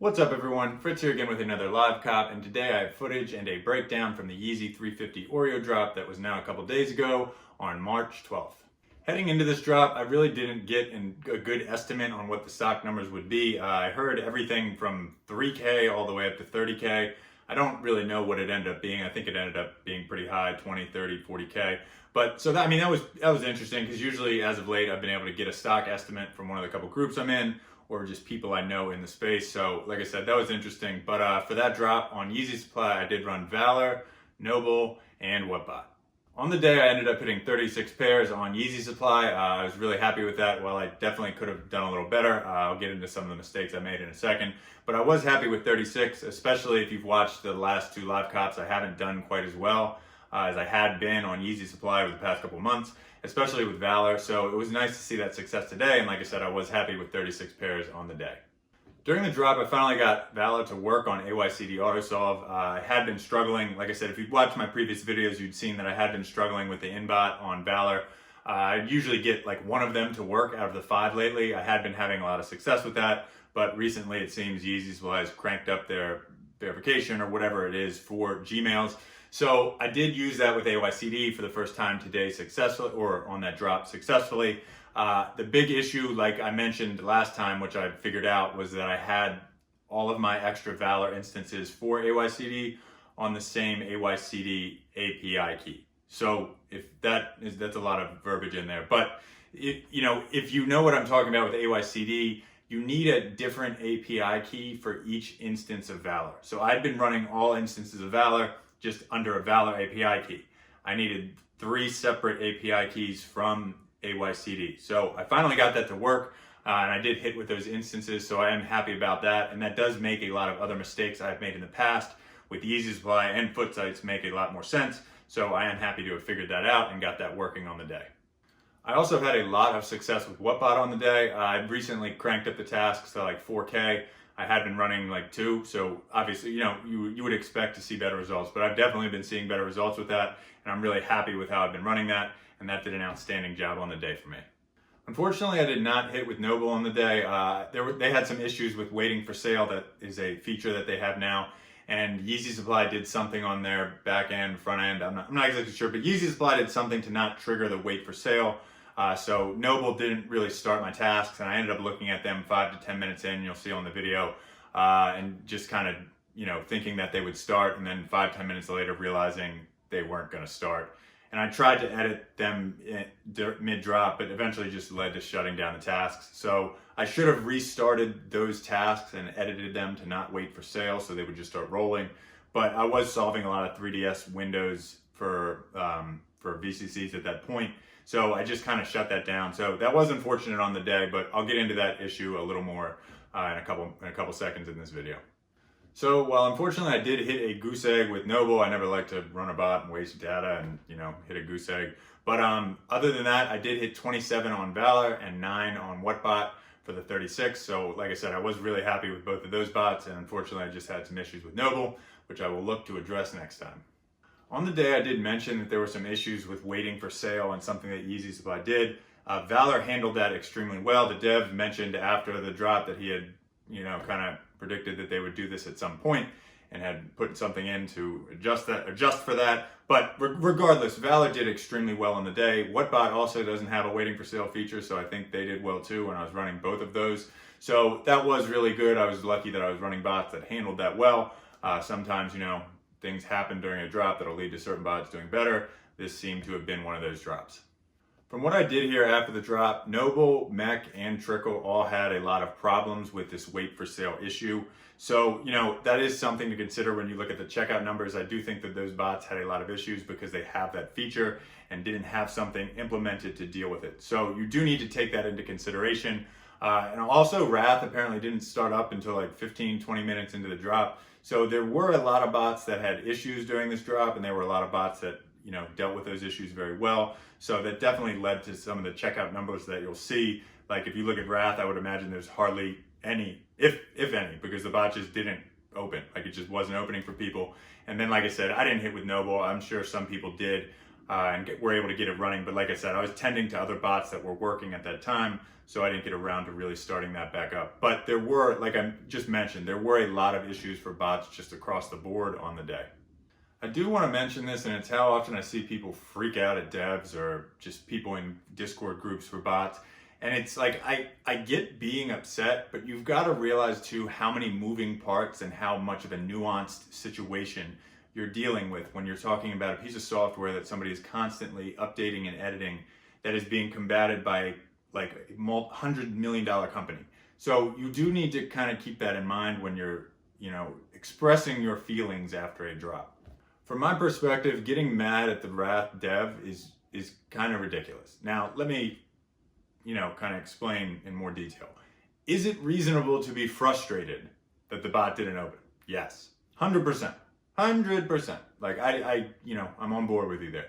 What's up everyone, Fritz here again with another live cop, and today I have footage and a breakdown from the Yeezy 350 Oreo drop that was now a couple days ago on March 12th. Heading into this drop, I really didn't get a good estimate on what the stock numbers would be. I heard everything from 3K all the way up to 30K. I don't really know what it ended up being. I think it ended up being pretty high, 20, 30, 40K. But so that, that was interesting because usually as of late I've been able to get a stock estimate from one of the couple groups I'm in, or just people I know in the space. So like I said, that was interesting. But for that drop on Yeezy Supply, I did run Valor, Noble, and Whatbot. On the day, I ended up hitting 36 pairs on Yeezy Supply. I was really happy with that. While I definitely could have done a little better, I'll get into some of the mistakes I made in a second. But I was happy with 36, especially if you've watched the last two live cops. I haven't done quite as well as I had been on Yeezy Supply over the past couple months, especially with Valor. So it was nice to see that success today. And like I said, I was happy with 36 pairs on the day. During the drop, I finally got Valor to work on AYCD AutoSolve. I had been struggling. Like I said, if you'd watched my previous videos, you'd seen that I had been struggling with the inbot on Valor. I usually get like one of them to work out of the 5 lately. I had been having a lot of success with that, but recently it seems Yeezy has cranked up their verification or whatever it is for Gmails. So I did use that with AYCD for the first time today successfully, or on that drop successfully. The big issue, like I mentioned last time, which I figured out, was that I had all of my extra Valor instances for AYCD on the same AYCD API key. So that's a lot of verbiage in there. But if you know what I'm talking about with AYCD, you need a different API key for each instance of Valor. So I'd been running all instances of Valor just under a Valor API key. I needed 3 separate API keys from AYCD. So I finally got that to work, and I did hit with those instances, so I am happy about that. And that does make a lot of other mistakes I've made in the past with Yeezy Supply and foot sites make a lot more sense. So I am happy to have figured that out and got that working on the day. I also had a lot of success with Whatbot on the day. I recently cranked up the tasks to like 4K. I had been running like 2, so obviously, you would expect to see better results, but I've definitely been seeing better results with that, and I'm really happy with how I've been running that, and that did an outstanding job on the day for me. Unfortunately, I did not hit with Noble on the day. They had some issues with waiting for sale. That is a feature that they have now, and Yeezy Supply did something on their back end, front end. I'm not exactly sure, but Yeezy Supply did something to not trigger the wait for sale. So Noble didn't really start my tasks, and I ended up looking at them 5 to 10 minutes in, you'll see on the video, and just kind of, thinking that they would start, and then 5-10 minutes later realizing they weren't going to start. And I tried to edit them mid-drop, but eventually just led to shutting down the tasks. So I should have restarted those tasks and edited them to not wait for sale so they would just start rolling. But I was solving a lot of 3DS windows for VCCs at that point. So I just kind of shut that down. So that was unfortunate on the day, but I'll get into that issue a little more in a couple seconds in this video. So while unfortunately I did hit a goose egg with Noble, I never like to run a bot and waste data and hit a goose egg. But other than that, I did hit 27 on Valor and 9 on Whatbot for the 36. So like I said, I was really happy with both of those bots, and unfortunately I just had some issues with Noble, which I will look to address next time. On the day, I did mention that there were some issues with waiting for sale and something that Yeezy Supply did. Valor handled that extremely well. The dev mentioned after the drop that he had, kind of predicted that they would do this at some point and had put something in to adjust for that. But regardless, Valor did extremely well on the day. Whatbot also doesn't have a waiting for sale feature, so I think they did well too when I was running both of those. So that was really good. I was lucky that I was running bots that handled that well. Sometimes, things happen during a drop that'll lead to certain bots doing better. This seemed to have been one of those drops. From what I did here after the drop, Noble, Mech, and Trickle all had a lot of problems with this wait for sale issue. So, that is something to consider when you look at the checkout numbers. I do think that those bots had a lot of issues because they have that feature and didn't have something implemented to deal with it. So you do need to take that into consideration. And also Wrath apparently didn't start up until like 15-20 minutes into the drop. So there were a lot of bots that had issues during this drop, and there were a lot of bots that dealt with those issues very well. So that definitely led to some of the checkout numbers that you'll see. Like if you look at Wrath, I would imagine there's hardly any, if any, because the bot just didn't open. Like it just wasn't opening for people. And then, like I said, I didn't hit with Noble. I'm sure some people did. were able to get it running. But like I said, I was tending to other bots that were working at that time, so I didn't get around to really starting that back up. But there were, like I just mentioned, there were a lot of issues for bots just across the board on the day. I do want to mention this, and it's how often I see people freak out at devs or just people in Discord groups for bots. And it's like, I get being upset, but you've got to realize too how many moving parts and how much of a nuanced situation you're dealing with when you're talking about a piece of software that somebody is constantly updating and editing that is being combated by like a $100 million company. So you do need to kind of keep that in mind when you're, expressing your feelings after a drop. From my perspective, getting mad at the Wrath dev is kind of ridiculous. Now, let me, kind of explain in more detail. Is it reasonable to be frustrated that the bot didn't open? Yes, 100%. 100%. Like I'm on board with you there.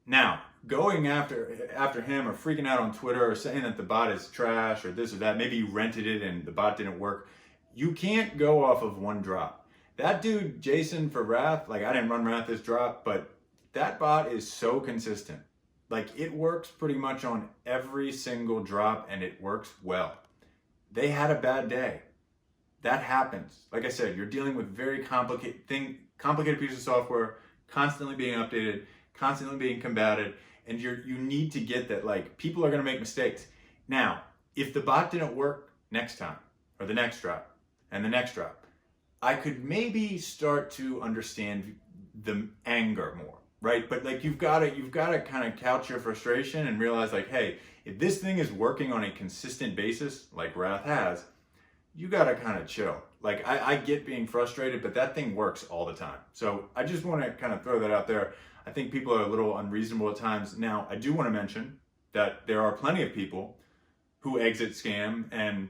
Now, going after him or freaking out on Twitter or saying that the bot is trash or this or that, maybe you rented it and the bot didn't work. You can't go off of one drop. That dude, Jason for Wrath, like I didn't run Wrath this drop, but that bot is so consistent. Like it works pretty much on every single drop and it works well. They had a bad day. That happens. Like I said, you're dealing with very complicated piece of software, constantly being updated, constantly being combated, and you need to get that, like, people are going to make mistakes. Now, if the bot didn't work next time, or the next drop, and the next drop, I could maybe start to understand the anger more, right? But like you've got to kind of couch your frustration and realize like, hey, if this thing is working on a consistent basis, like Wrath has, you got to kind of chill. Like I get being frustrated, but that thing works all the time. So I just want to kind of throw that out there. I think people are a little unreasonable at times. Now, I do want to mention that there are plenty of people who exit scam and,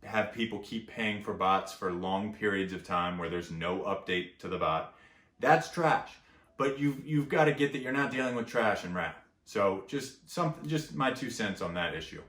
have people keep paying for bots for long periods of time where there's no update to the bot. That's trash. But you've got to get that you're not dealing with trash and Wrath. So just my 2 cents on that issue.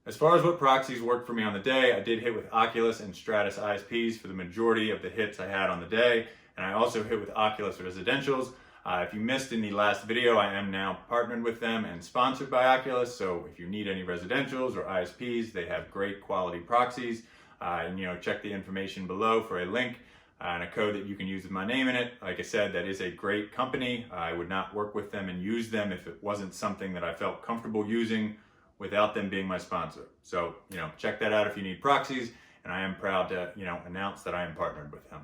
As far as what proxies worked for me on the day, I did hit with OCULUS and Stratus ISPs for the majority of the hits I had on the day. And I also hit with OCULUS residentials. If you missed in the last video, I am now partnered with them and sponsored by OCULUS. So if you need any residentials or ISPs, they have great quality proxies. Check the information below for a link and a code that you can use with my name in it. Like I said, that is a great company. I would not work with them and use them if it wasn't something that I felt comfortable using without them being my sponsor. So, check that out if you need proxies. And I am proud to, announce that I am partnered with them.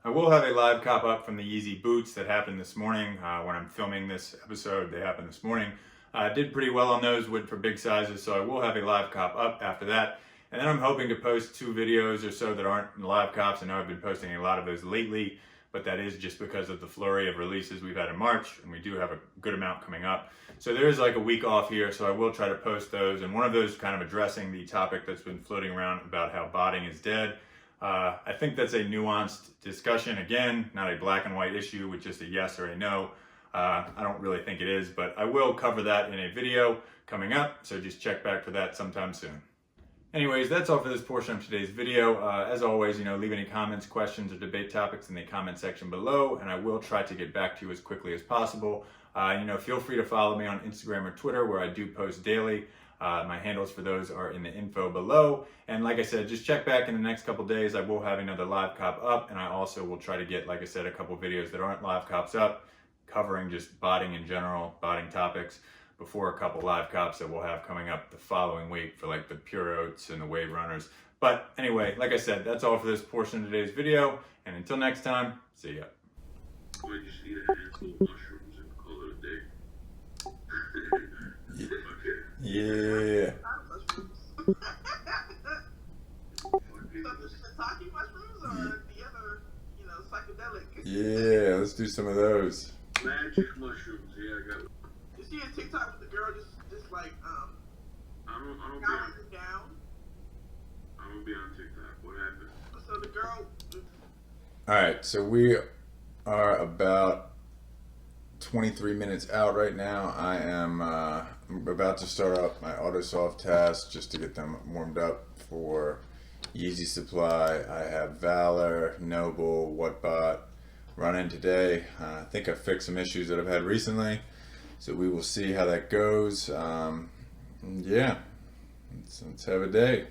I will have a live cop up from the Yeezy boots that happened this morning. When I'm filming this episode, they happened this morning. I did pretty well on those, went for big sizes, so I will have a live cop up after that. And then I'm hoping to post 2 videos or so that aren't live cops. I know I've been posting a lot of those lately, but that is just because of the flurry of releases we've had in March, and we do have a good amount coming up. So there is like a week off here, so I will try to post those. And one of those kind of addressing the topic that's been floating around about how botting is dead. I think that's a nuanced discussion. Again, not a black and white issue with just a yes or a no. I don't really think it is, but I will cover that in a video coming up, so just check back for that sometime soon. Anyways, that's all for this portion of today's video. As always, leave any comments, questions, or debate topics in the comment section below, and I will try to get back to you as quickly as possible. Feel free to follow me on Instagram or Twitter, where I do post daily. My handles for those are in the info below. And like I said, just check back in the next couple days. I will have another live cop up, and I also will try to get, like I said, a couple videos that aren't live cops up, covering just botting in general, botting topics, before a couple live cops that we'll have coming up the following week for like the Pure Oats and the Wave Runners. But anyway, like I said, that's all for this portion of today's video. And until next time, see ya. I just eat a handful of mushrooms and call it a day. Yeah. Shiitake mushrooms or the other, psychedelic? Yeah, let's do some of those. Magic mushrooms, yeah, I got. You see a TikTok with the girl just like I don't be counting on. down. I don't be on TikTok. What happened? So the girl. All right, so we are about 23 minutes out right now. I am about to start up my AutoSolve tasks just to get them warmed up for Yeezy supply. I have Valor, Noble, Whatbot, run in today. I think I fixed some issues that I've had recently, so we will see how that goes. Yeah, let's have a day.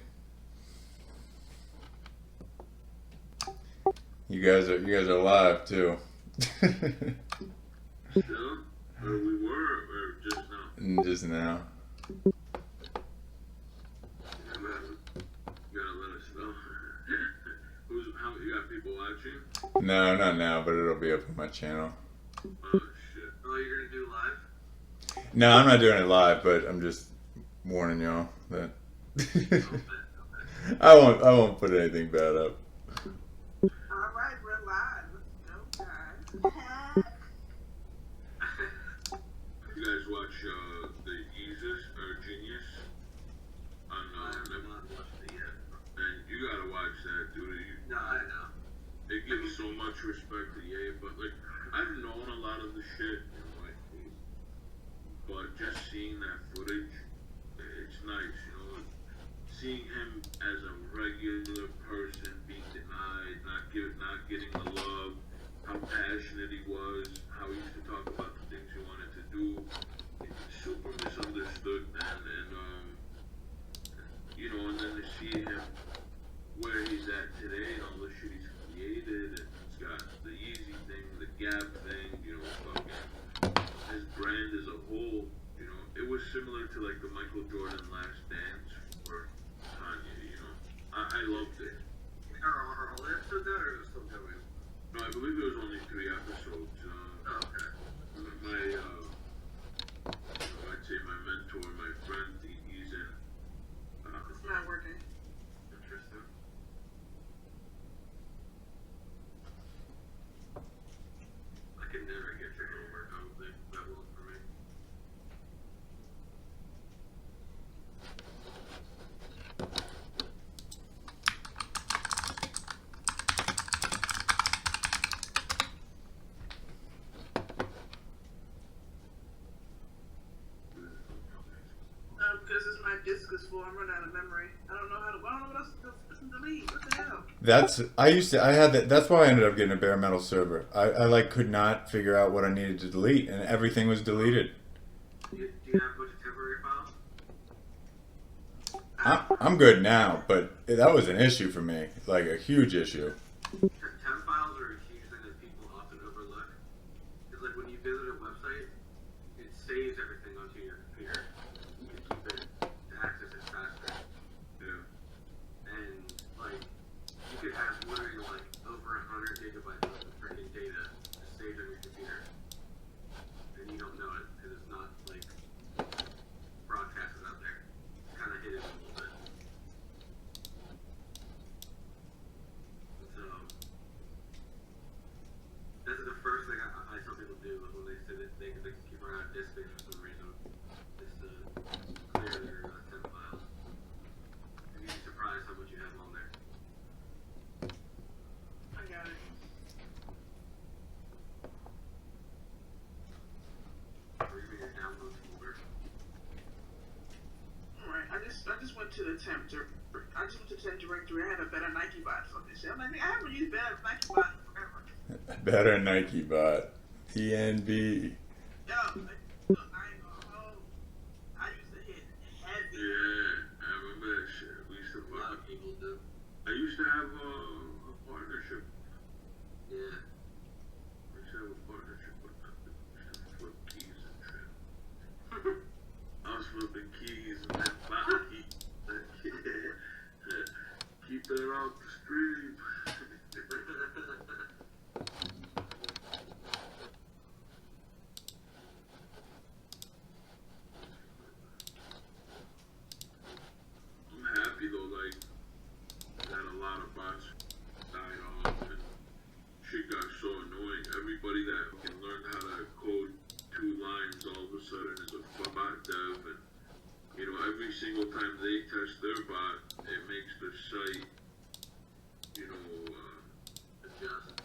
You guys are live too. Still? Or we were, or just now? Just now. Yeah, man. You gotta let us know. How you got people watching? No, not now, but it'll be up on my channel. Oh shit. Oh, you're gonna do live? No, I'm not doing it live, but I'm just warning y'all that I won't put anything bad up. All right, we're live. Let's go, guys. You guys watch the Yeezy or Genius on Netflix? And you gotta watch that, dude. No, I know. It gives so much respect to Ye, but like I've known a lot of the shit, you know, like, but just seeing that footage, it's nice, you know. Seeing him as a regular person being denied, not getting the love, how passionate he was, how he used to talk about the things he wanted to do. It's super misunderstood, man, and you know, and then to see him where he's at today and all the shit he's created, and he's got the Yeezy thing, the Gap thing, you know, fucking his brand as a whole, you know, it was similar to like the Michael Jordan Last Dance for Kanye, you know. I loved it. Are all the episodes out or is it still going? No, I believe there was only 3 episodes. Oh, okay. My, I'd say my mentor, my friend, he's in. It's not working. Interesting. I could never get your homework. I don't think that will for me. Because my disk is full. I'm running out of memory. I don't know what else to delete. What the hell? I had that. That's why I ended up getting a bare metal server. I like could not figure out what I needed to delete, and everything was deleted. Do you have a bunch of temporary files? I'm good now, but that was an issue for me, like a huge issue. Temp files are a huge thing that people often overlook. Because like when you visit a website, it saves everything onto your computer. You can keep it to access it faster. Yeah. And like you could have literally like over 100 gigabytes of freaking data just saved on your computer. And you don't know it because it's not like broadcasted out there. It's kind of hidden a little bit. So that's the first thing I tell people to do when they say that they keep running out of disk space for some reason, is to clear their temp files. And you'd be surprised how much you have on there. I got it. Or even your downloads folder. All right. I just went to the temp directory. I had a better Nike bot for this. I'm like, I haven't used better Nike bot in forever. Better Nike bot. PNB. Yo, look, I ain't gonna hold. I used to hit heavy. Yeah, I remember that shit. We used to A lot of people do. I used to have a partnership. Yeah. I used to have a partnership with them. We used to flip keys and shit. I was flipping keys and that bot key. Keep that off the stream. I'm happy though, like, that a lot of bots died off and shit got so annoying. Everybody that can learn how to code 2 lines all of a sudden is a bot dev, and you know, every single time they test their bot, it makes the site, you know, Adjust.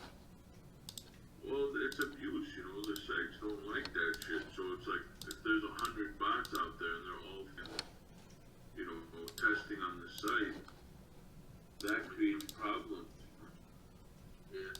well, it's abuse, you know, the sites don't like that shit, so it's like, if there's 100 bots out there and they're all, you know, testing on the site, that creates problems. Yeah.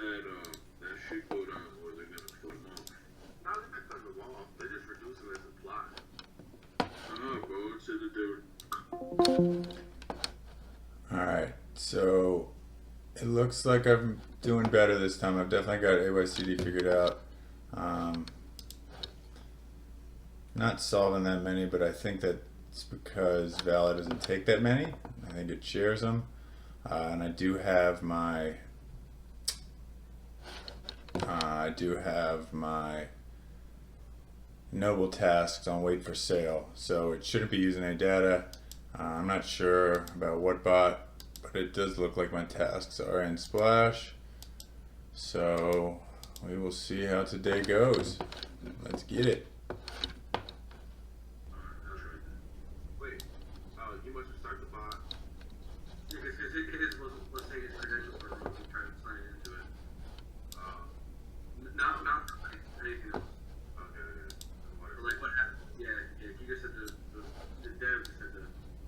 that shit go down, or they're gonna put them off. Now they're not cutting them off. They're just reducing their supply. Bro, it said that they were. Alright, so it looks like I'm doing better this time. I've definitely got AYCD figured out. Not solving that many, but I think that's because Valor doesn't take that many. I think it shares them. And I do have my noble tasks on wait for sale, so it shouldn't be using any data. I'm not sure about Whatbot, but it does look like my tasks are in Splash, so we will see how today goes. Let's get it. Wait, you must have started the bot. Yeah, because his was, let's say his credentials were wrong. He tried to sign into it. Not anything else. Okay. But like what happened? Yeah, he just said the dev just said to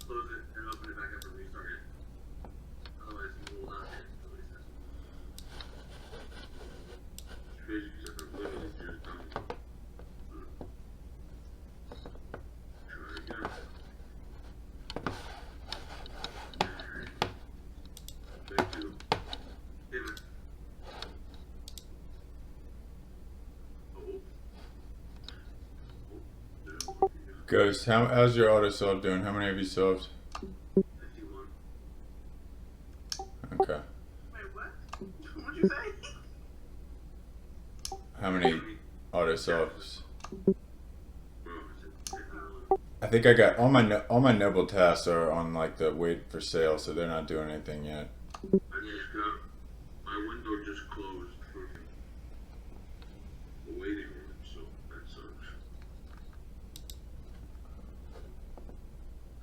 close it and open it back up and restart it. Otherwise, you will not hit. That's what he says. It's crazy because I'm literally just done. Try again. Thank you. David. Ghost, how's your auto solve doing? How many have you solved? 51. Okay. Wait, what? What'd you say? How many auto solves? Bro, I think I got all my noble tasks are on like the wait for sale, so they're not doing anything yet. I just got my window just closed for the waiting room, so that sucks.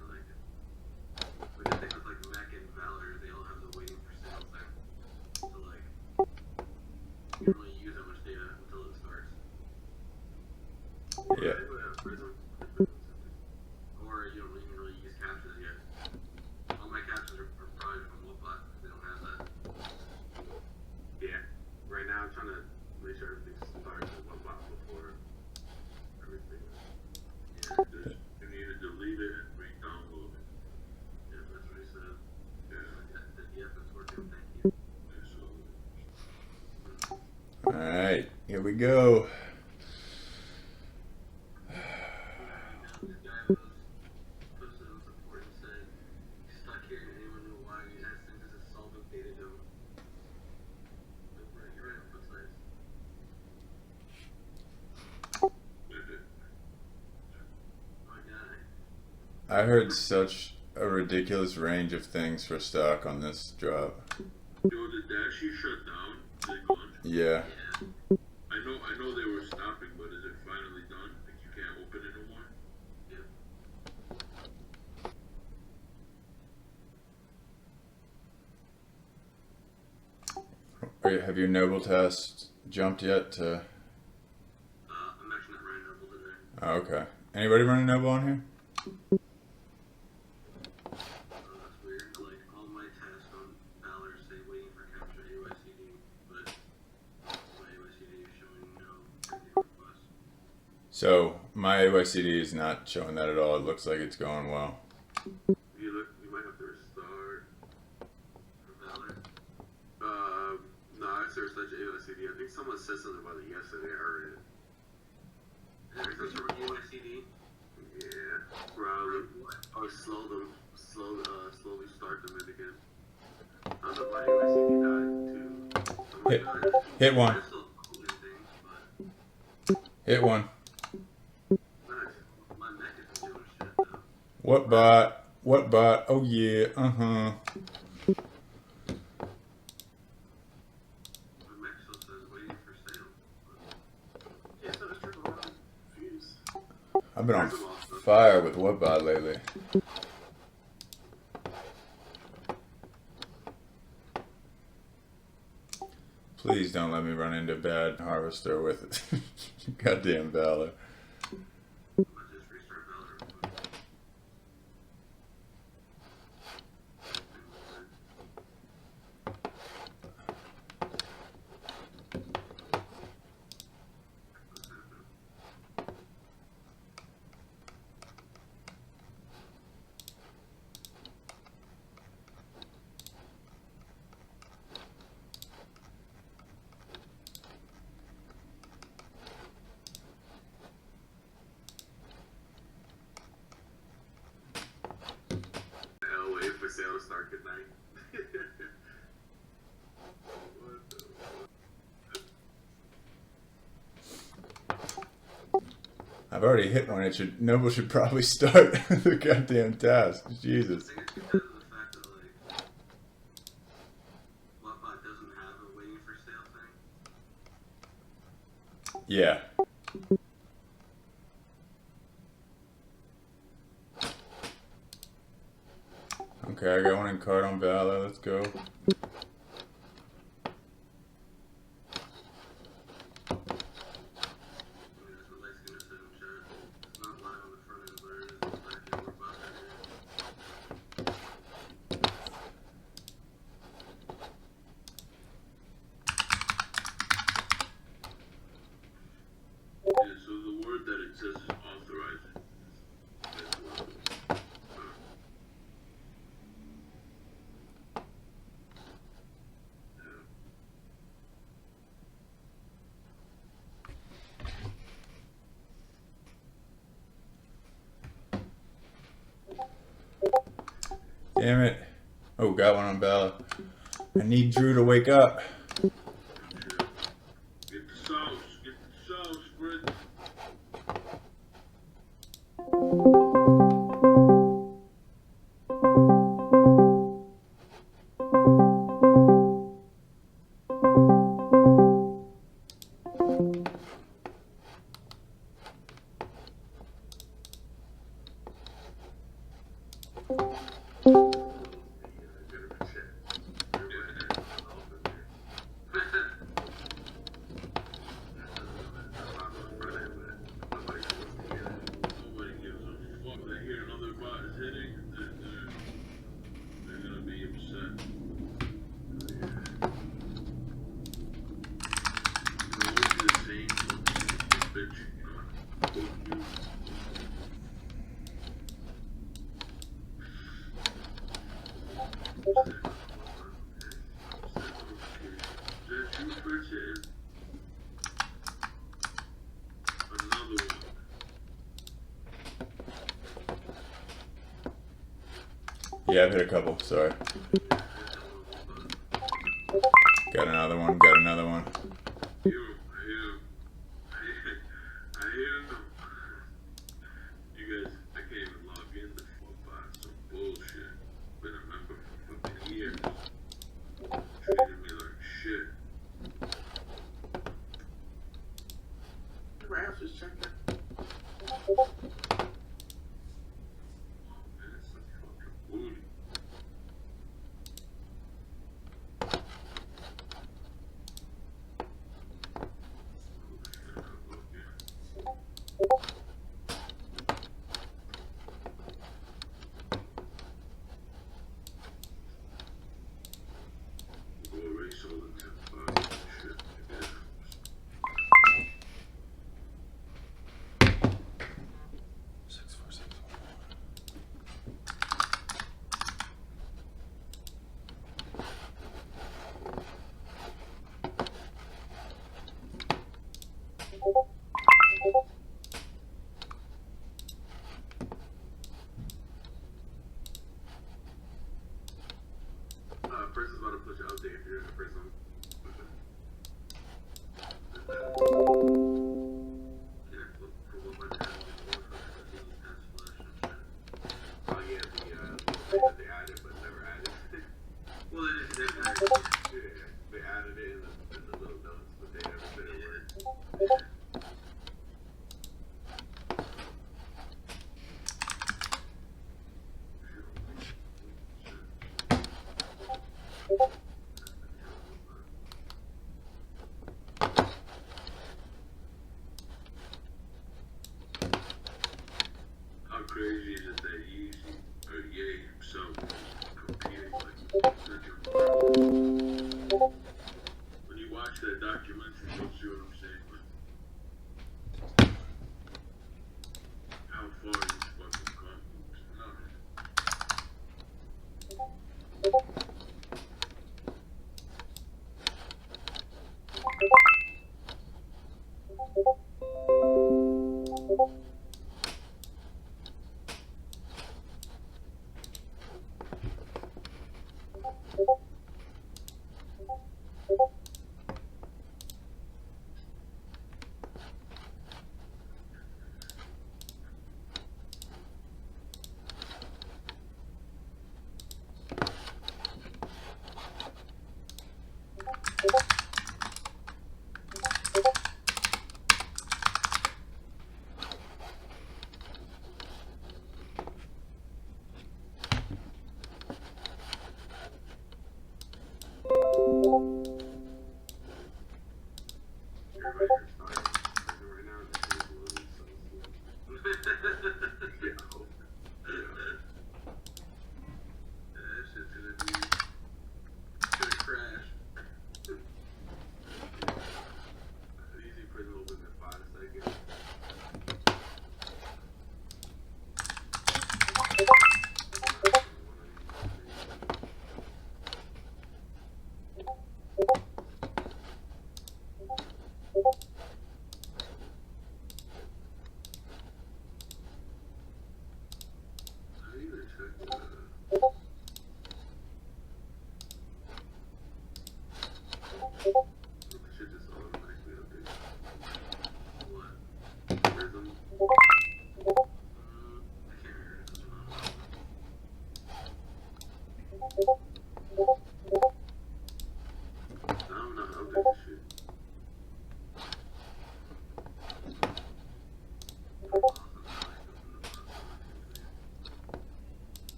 I like it. But the thing with like Mac and Valor, they all have the waiting for sale thing. So like, you don't really use that much data until it starts. Yeah. Or you don't even really use captures yet. All my captures are probably from Whatbot. They don't have that. Yeah. Right now I'm trying to make sure everything starts with Whatbot before everything. Yeah. You need to delete it and re-download it. Yeah, that's what he said. Yeah. Yep, it's working. Thank you. So, Alright, here we go. This guy was posted on support and said, stuck here and anyone knew why he has things as a solving data dump. You're right, it looks nice. My guy. I heard such a ridiculous range of things for stock on this drop. yo, the Dashi shut down. Is it gone? Yeah. Yeah. I know they were stopping, but is it finally done? Like you can't open it no more? Wait, have your noble tasks jumped yet to... I'm actually not running Noble today. Oh, okay. Anybody running noble on here? That's weird. Like, all my tasks on Valor say waiting for capture AYCD, but my AYCD is showing no pending request. So, my AYCD is not showing that at all. It looks like it's going well. You might have to restart for Valor. No, I searched such AYCD. I think someone said something about it yesterday. I heard it. Is there some sort of AYCD? Yeah, probably. Or slowly start them in again. I don't know why AYCD died too. Hit one. There's still cooler things, but Hit one. nice. My Mac isn't doing shit though. Whatbot? Whatbot? Oh yeah. Uh-huh. My Mac still says waiting for sale. Yeah, so it's trickle down. Confused. I've been on fire with Whatbot lately. Please don't let me run into bad harvester with it. Goddamn Valor. I'm gonna just restart Valor real quick. I've already hit one. Noble should probably start the goddamn task. Jesus. I think it's because of the fact that, like, Whatbot doesn't have a waiting for sale thing. Yeah. Okay, I got one in card on Valor. Let's go. Yeah, so the word that it says is authorizing. Damn it. Oh, got one on Valor. I need Drew to wake up. Get the sauce, Fred. Nobody gives a fuck. They hear another bot is hitting, they're gonna be upset. Always the same fucking bitch. Another one. Yeah, I've hit a couple. Sorry. Got another one. Got another one. I hear him. I hear him. You guys, I can't even log in to Whatbot. Some bullshit. Been a member for fucking years. Treated me like shit. Ralph is checking. Oh man, it's a fucking booty. Person's about to push an update if you're in the person. Yeah, for what my time oh yeah, the thing that they added but never added. Well, they added it in the little notes, but they never said it worked. How crazy is it that Yeezy or Ye himself competing like such a mark? When you watch that documentary, you'll see what I'm saying. Like, how far he's fucking come. It's nothing.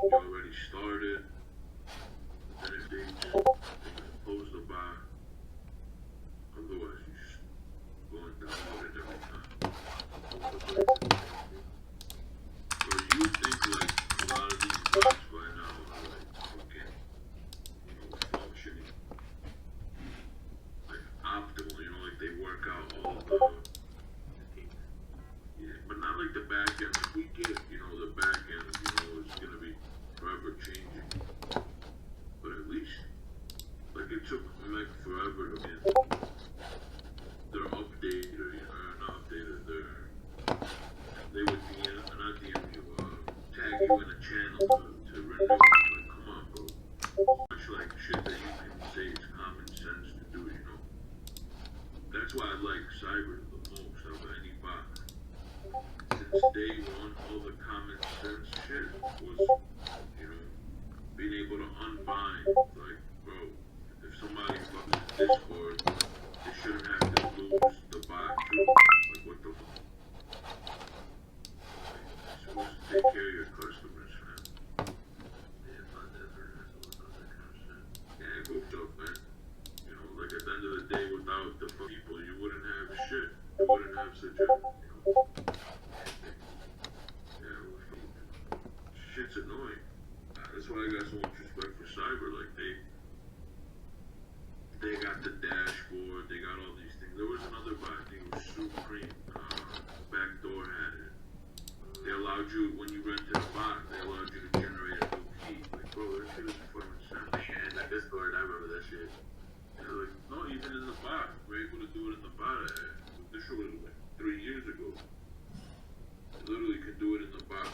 you already started, and if they just close the bar, otherwise you just go and download it every time. Or you think like a lot of these bots right now are like fucking, functioning like optimal, like they work out all the but not like the back end. Like we get, the back end, is gonna be forever changing. But at least, like it took like forever to get their update or not updated. They would DM, not DM you, tag you in a channel to renew. Like, come on, bro. Much like shit that you can say is common sense to do. That's why I like cyber the most out of any bot. Since day one, all the common sense shit was, being able to unbind, like, bro, if somebody fucks Discord, they shouldn't have to lose the bot too. Like, what the fuck? You're supposed to take care of your customers, man. Yeah, bot effort, all that kind of shit. Yeah, goofed up, man. Like at the end of the day, without the people, you wouldn't have shit. You wouldn't have such a, shit's annoying. That's why I got so much respect for cyber. Like they got the dashboard, they got all these things. There was another bot, I think it was Supreme. Backdoor had it. They allowed you, when you rented a bot, they allowed you to generate a new key. Like, bro, that shit is fucking insane. And that Discord, I remember that shit. Yeah, like, no, even in the bot, we're able to do it in the bot. This shit was like 3 years ago. You literally could do it in the bot.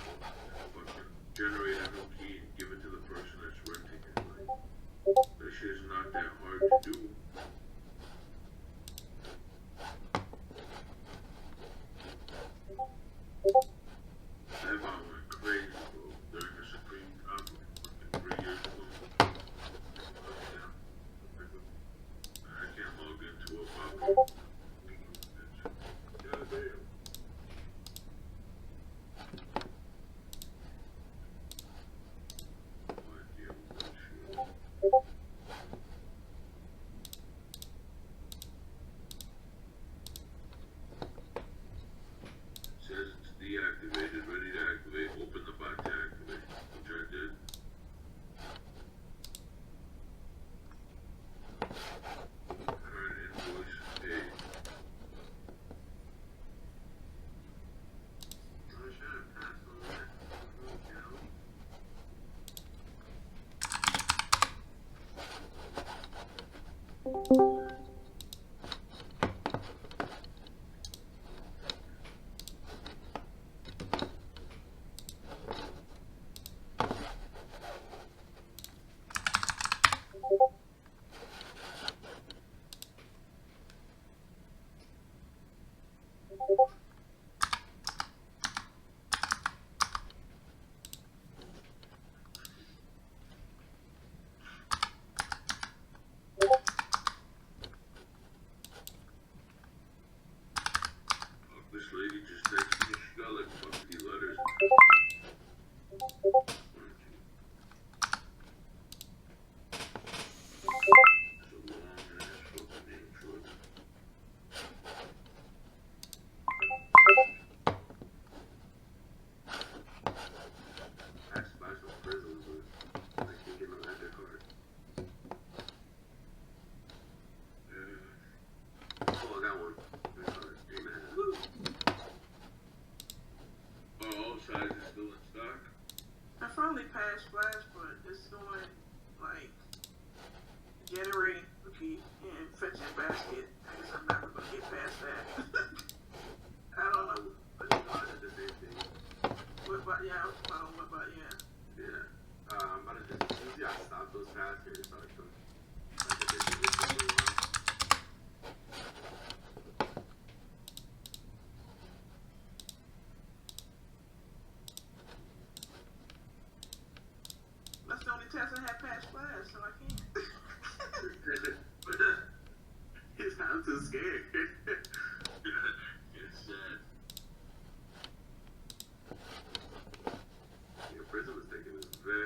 Fucking generate a new key and give it to the person that's renting it. Like, that shit is not that hard to do. That bot went crazy, bro, during the Supreme conflict, 3 years ago. I can't log into a bot. God damn. Says it's deactivated, ready to activate, open the bot to activate, which I did. Current invoice paid. This lady just texted me, she got like 50 letters. I finally passed Flash, but it's doing like generating cookie and fetching basket. I guess I'm never gonna get past that. I don't know. But you know, I did the same thing. What about yeah? I don't know about yeah. Yeah. I'm about to just usually I stop those paths here, so I can like if they do this for a while. That's the only test I have passed Flash, so I can't. I'm too scared. It's sad. Your prison was taking this very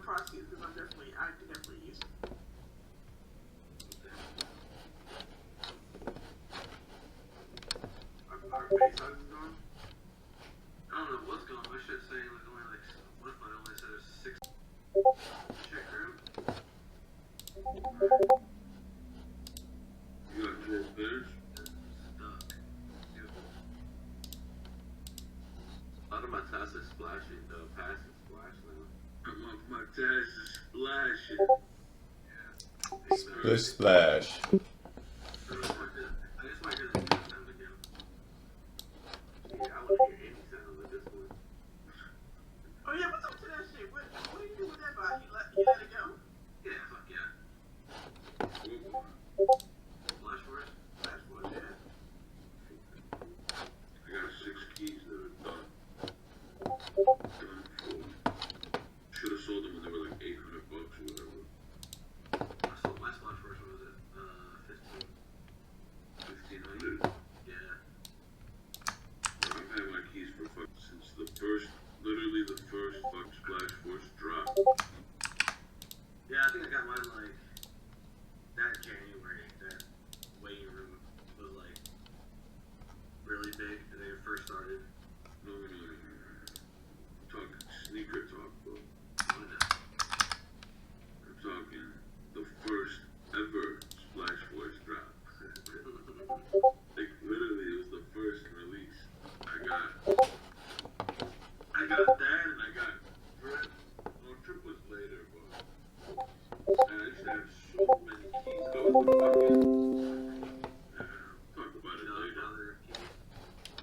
Proxies because I definitely use it. Our base size is gone. I don't know what's gone. My shit's saying like only like what if I only said there's 6 check room. You got 4 pairs? Stuck. Beautiful. A lot of my tasks are splashing though. Passive splash now. My task is splashing. Yeah. Splish splash. I just might hear the music sound again. Yeah, I want to hear any sound at this point. Oh yeah, what's up to that shit? What do you do with that body? You let it go? Yeah, fuck yeah. Flash for it? That's what it is. I got 6 keys that are done. Should have sold them when they were like $800 or whatever. I sold my splash first, what was it? 1500. Yeah. I've had my keys for since literally the first Splash Force drop. Yeah, I think I got mine like that January. That waiting room was like really big and they first started. No. I'm talking sneaker talk, bro. I'm talking the first ever Splash Force drop. Like literally, it was the first release. I got that, and I got Trip. No, Trip was later, but and I used to have so many keys. I was fucking. Talk about it later.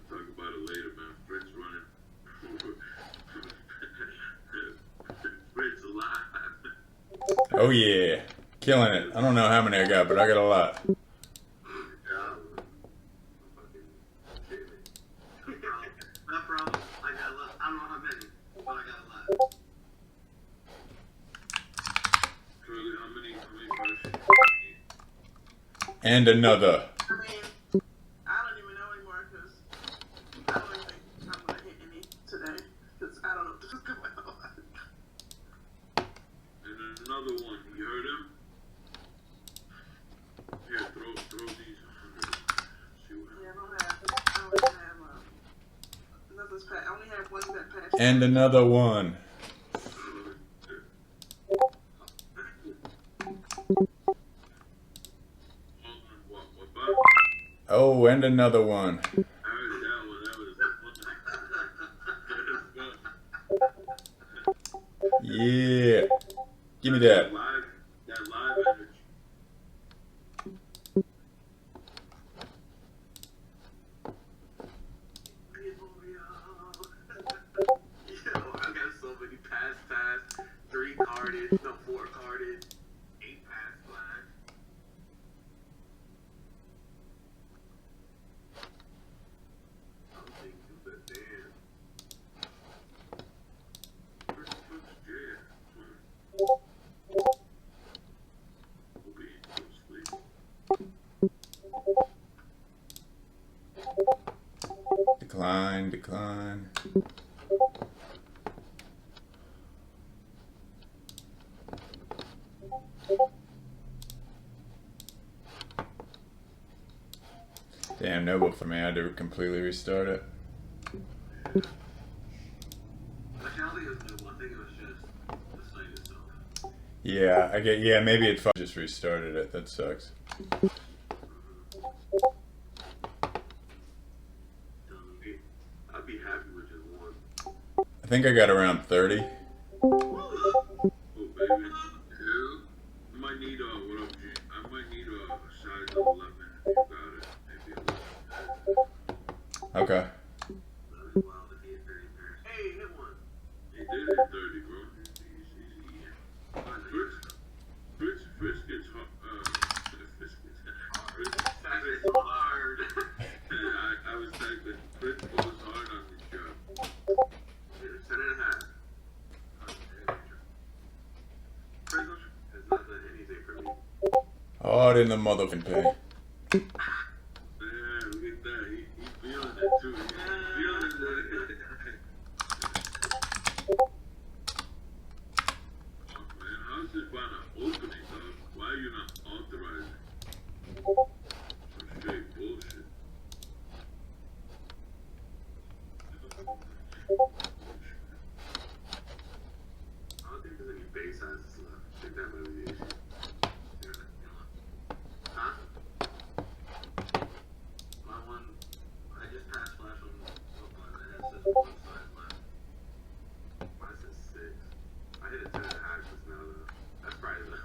Talk about it later, man. Fred's running. Fred's alive. Oh yeah, killing it. I don't know how many I got, but I got a lot. Not problem. I got a lot. I don't know how many, but I got a lot. Charlie, how many questions? And another. I mean, I don't even know anymore because I don't even think I'm gonna hit any today because I don't know what is going on. And another one. You heard him? Here, throw these. See what Yeah, I don't have another pack. I only have one that passed. And another one. Whatbot? Oh, and another one. I heard that one. That was Yeah. Give me that. That live energy. Yo, I got so many pass, 3 carded, no 4 carded, 8 pass flash. I'm thinking that damn. Decline. Damn, no vote for me. I had to completely restart it. Actually, I don't think it was new. I think it was just the site itself. Yeah, maybe it just restarted it. That sucks. I'd be happy with just one. I think I got around 30. Oh, baby. 2? I might need what up, G? I might need a size 11 if you got it. Maybe 11. Okay. That'd be wild if he hit 30 pairs. Hey, hit one. He did hit 30, bro. Fritz gets hard. Fritz gets hard. I was typing. Fritz goes hard on this job. 10.5. Fritz has not done anything for me. Hard in the motherfucking paint. Yeah, look at that. He's feeling it too. He's feeling it. I don't think there's any base sizes left. I think that might be the issue. Huh? My one, I just passed flash on Whatbot and it says one size left. Mine says 6. I hit a 10 and a half just now though. That's probably the.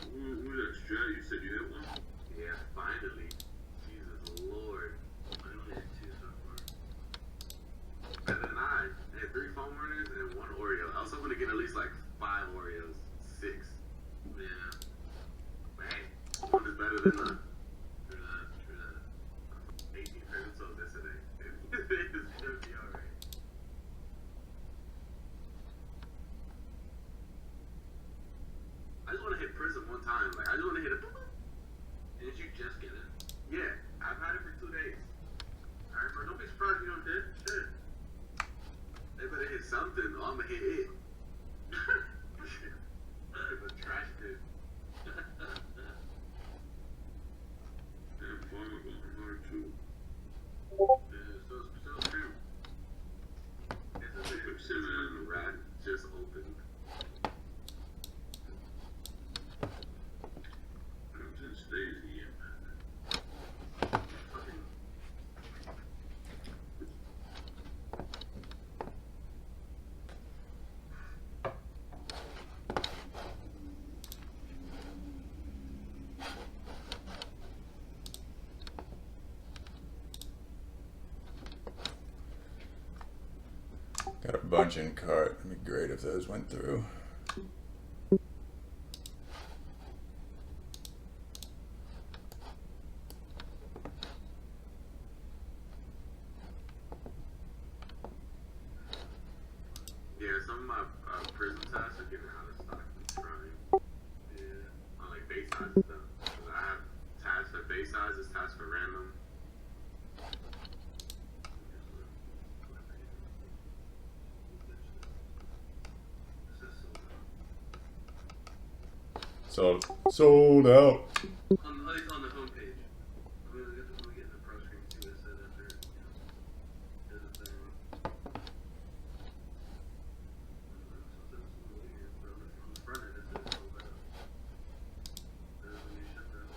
Who's that strat? You said you hit one? Yeah, finally. Jesus Lord. I only had 2 so far. Better than I had 3 foam runners and 1 Oreo. I was hoping to get at least like 5 Oreos. 6. Yeah. But hey, 1 is better than none. True that, true that. 18 credits on this today. It's gonna be alright. I just want to hit Prism one time. Like, I just want to hit it. Did you just get it? Yeah, I've had it for 2 days. Alright, bro, don't be surprised if you don't did. Shit. They better hit something, or I'm gonna hit it. It's a trash bin. Damn, farmer going hard too. Yeah, so true. It's a big Cinnamon. rat just opened. Comes and stays here, man. Fucking. Got a bunch in cart. It'd be great if those went through. Yeah, some of my prison tasks are getting out of stock. I'm trying. Yeah. On like base size stuff. 'Cause I have tasks for base sizes, tasks for random. Sold out. On the homepage. Let me get in the pro screen and see what it said after. There's a thing. On the front end it says sold out. There's a new shutdown.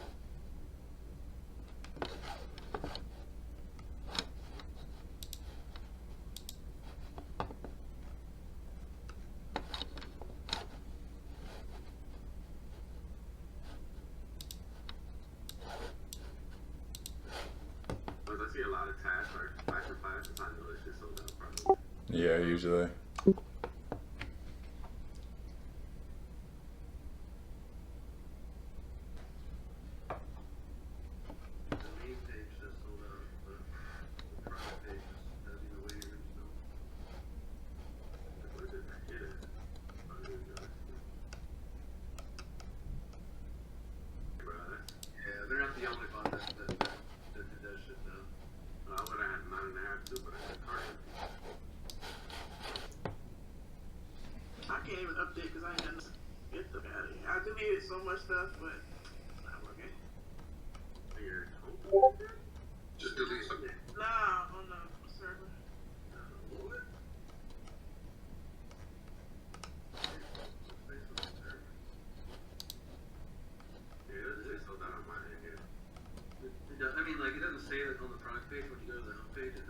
Because I see a lot of tasks like 5 for 5, so I know this shit sold out probably. Yeah, usually. The main page says sold out, but the product page has you know waiting rooms still. Where did I hit it? Oh, here we go. Bro, yeah, they're not the only bot that did that shit though. I would have had 9.5 too, but I had card empty. I can't even update because I ain't done get the out of here. I deleted so much stuff, but it's not working. Weird. Just delete something. Nah, on the server. What? Yeah, it sold out on my end, yeah. I mean, like, it doesn't say that on the product page when you go to the home page, it